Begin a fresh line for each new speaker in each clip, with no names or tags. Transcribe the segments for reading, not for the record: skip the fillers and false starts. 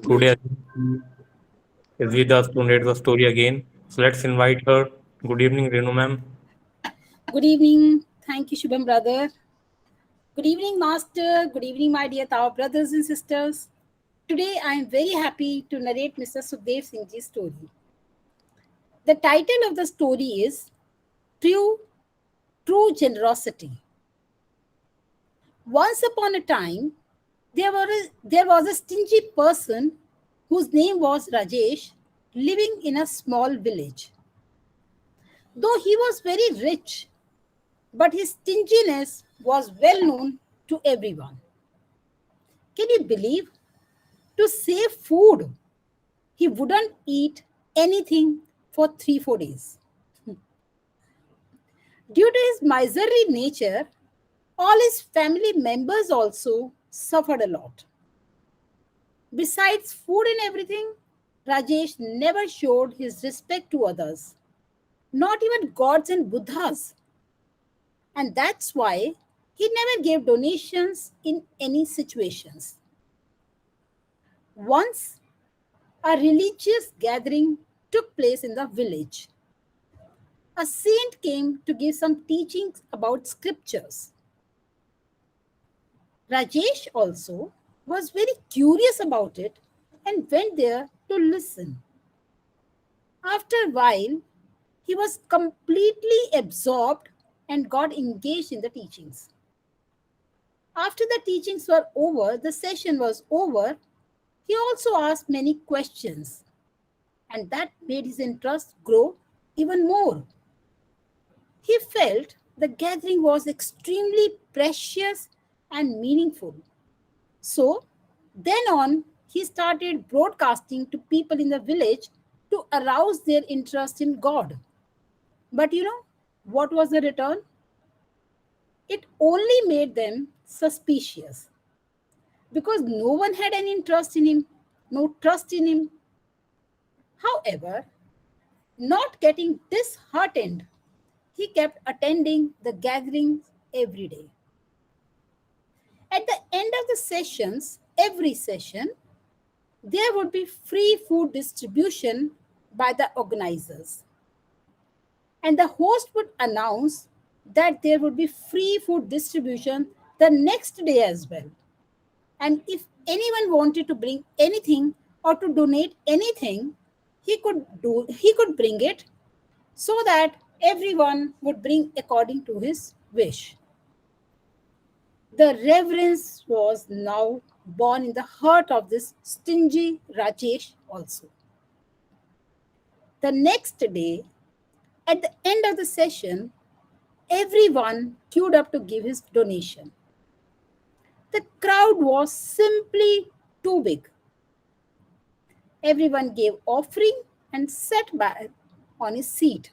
Today, is with us to narrate the story again. So let's invite her. Good evening, Renu ma'am.
Good evening. Thank you, Shubham brother. Good evening, Master. Good evening, my dear Tao brothers and sisters. Today, I am very happy to narrate Mr. Sukhdev Singh's story. The title of the story is True, True Generosity. Once upon a time, there was a stingy person whose name was Rajesh living in a small village. Though he was very rich, but his stinginess was well known to everyone. Can you believe? To save food, he wouldn't eat anything for 3 4 days. Due to his miserly nature, all his family members also suffered a lot. Besides food and everything, Rajesh never showed his respect to others, not even gods and Buddhas. And that's why he never gave donations in any situations. Once, a religious gathering took place in the village. A saint came to give some teachings about scriptures. Rajesh also was very curious about it and went there to listen. After a while, he was completely absorbed and got engaged in the teachings. After the teachings were over, the session was over, he also asked many questions, and that made his interest grow even more. He felt the gathering was extremely precious and meaningful. So, then on, he started broadcasting to people in the village to arouse their interest in God. But what was the return? It only made them suspicious because no one had any interest in him, no trust in him. However, not getting disheartened, he kept attending the gatherings every day. At the end of the sessions, every session, there would be free food distribution by the organizers. And the host would announce that there would be free food distribution the next day as well. And if anyone wanted to bring anything or to donate anything, he could bring it so that everyone would bring according to his wish. The reverence was now born in the heart of this stingy Rajesh also. The next day, at the end of the session, everyone queued up to give his donation. The crowd was simply too big. Everyone gave offering and sat back on his seat.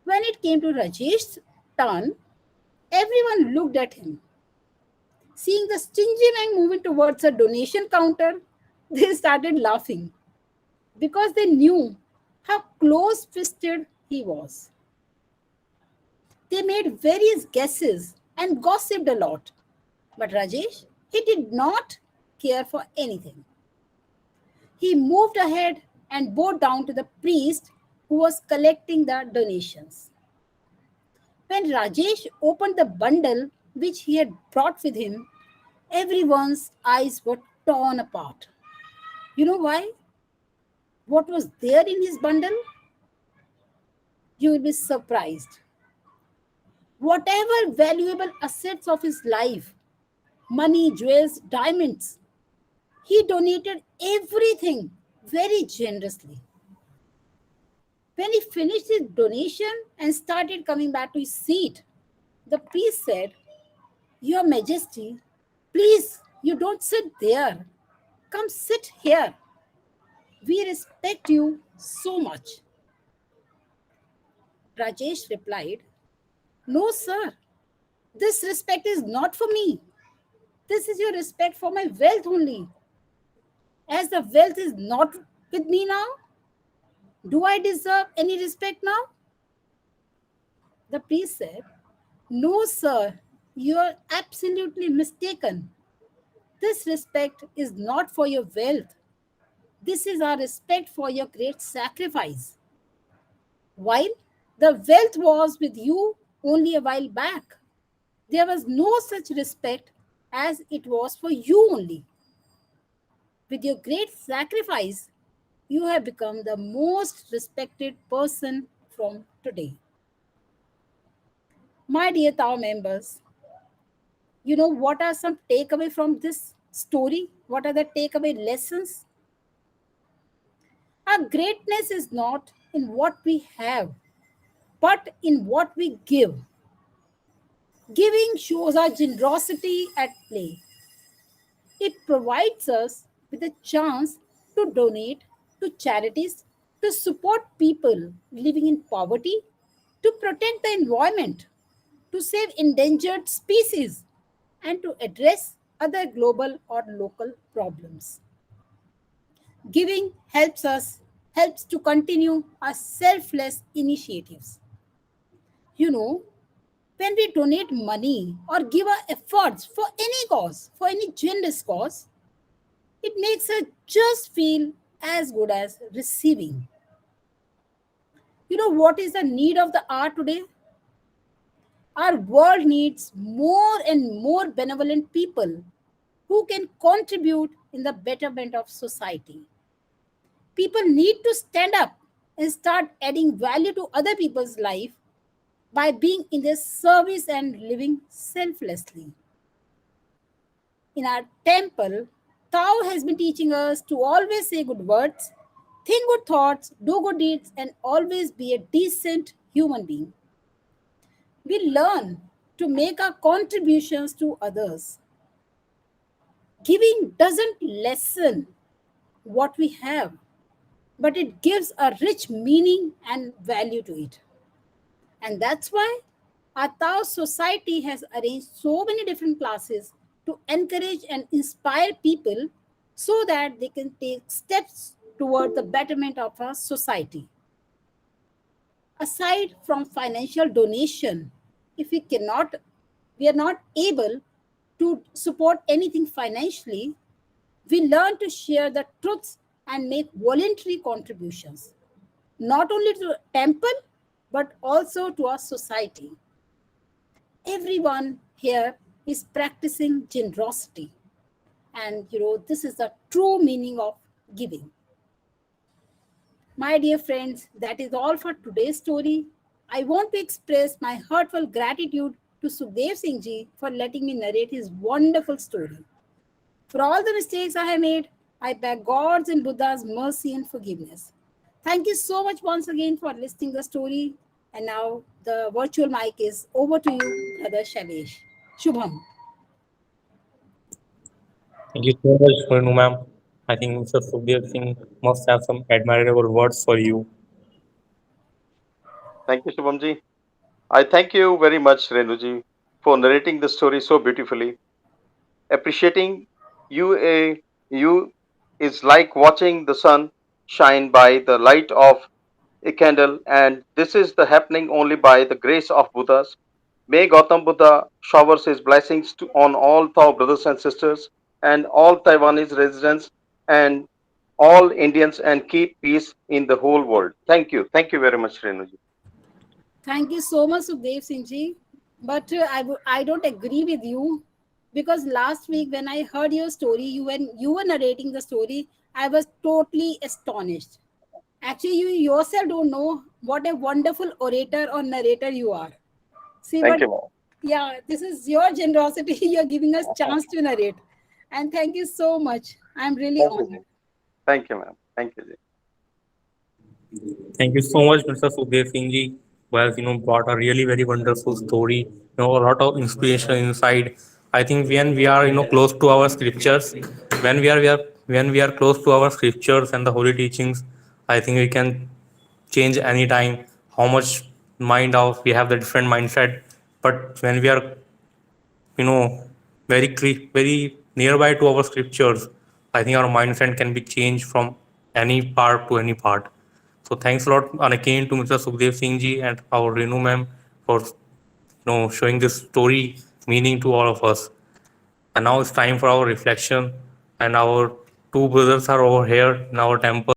When it came to Rajesh's turn, everyone looked at him. Seeing the stingy man moving towards a donation counter, they started laughing because they knew how close fisted he was. They made various guesses and gossiped a lot. But Rajesh, he did not care for anything. He moved ahead and bowed down to the priest who was collecting the donations. When Rajesh opened the bundle which he had brought with him, everyone's eyes were torn apart. You know why? What was there in his bundle? You will be surprised. Whatever valuable assets of his life, money, jewels, diamonds, he donated everything very generously. When he finished his donation and started coming back to his seat, the priest said, "Your Majesty, please, you don't sit there. Come sit here. We respect you so much." Rajesh replied, "No, sir. This respect is not for me. This is your respect for my wealth only. As the wealth is not with me now, do I deserve any respect now?" The priest said, "No, sir. You are absolutely mistaken. This respect is not for your wealth. This is our respect for your great sacrifice. While the wealth was with you only a while back, there was no such respect as it was for you only. With your great sacrifice, you have become the most respected person from today. My dear Tao members, you know what are some takeaway from this story? What are the takeaway lessons? Our greatness is not in what we have, but in what we give. Giving shows our generosity at play. It provides us with a chance to donate to charities, to support people living in poverty, to protect the environment, to save endangered species, and to address other global or local problems. Giving helps to continue our selfless initiatives. You know, when we donate money or give our efforts for any cause, for any generous cause, it makes us just feel as good as receiving. You know what is the need of the hour today? Our world needs more and more benevolent people who can contribute in the betterment of society. People need to stand up and start adding value to other people's life by being in their service and living selflessly. In our temple, Tao has been teaching us to always say good words, think good thoughts, do good deeds, and always be a decent human being. We learn to make our contributions to others. Giving doesn't lessen what we have, but it gives a rich meaning and value to it. And that's why our Tao society has arranged so many different classes to encourage and inspire people so that they can take steps toward the betterment of our society. Aside from financial donation, if we are not able to support anything financially, we learn to share the truths and make voluntary contributions, not only to the temple, but also to our society. Everyone here is practicing generosity. And this is the true meaning of giving. My dear friends, that is all for today's story. I want to express my heartfelt gratitude to Sukhdev Singh ji for letting me narrate his wonderful story. For all the mistakes I have made, I beg God's and Buddha's mercy and forgiveness. Thank you so much once again for listening the story. And now the virtual mic is over to you, Brother Shailesh. Shubham.
Thank you so much, Renu ma'am. I think Mr. Sukhdev Singh must have some admirable words for you.
Thank you, Shubhamji. I thank you very much, Renuji, for narrating the story so beautifully. Appreciating you is like watching the sun shine by the light of a candle, and this is the happening only by the grace of Buddhas. May Gautam Buddha showers his blessings on all Tao brothers and sisters, and all Taiwanese residents, and all Indians, and keep peace in the whole world. Thank you. Thank you very much, Renuji.
Thank you so much, Sukhdev Singh ji. But I don't agree with you because last week when I heard your story, when you were narrating the story, I was totally astonished. Actually, you yourself don't know what a wonderful orator or narrator you are. See,
Thank
but
you, ma'am.
yeah, this is your generosity. You're giving us chance to narrate. And thank you so much. I'm really
Thank you,
honored.
Ji. Thank you, ma'am. Thank you, Ji.
Thank you so much, Mr. Sukhdev Singh ji, who has brought a really very wonderful story. A lot of inspiration inside. I think when we are close to our scriptures, when we are close to our scriptures and the holy teachings, I think we can change anytime how much mind of we have the different mindset. But when we are you know very nearby to our scriptures, I think our mindset can be changed from any part to any part. So thanks a lot and again to Mr. Sukhdev Singh ji and our Renu ma'am for showing this story meaning to all of us. And now it's time for our reflection. And our two brothers are over here in our temple.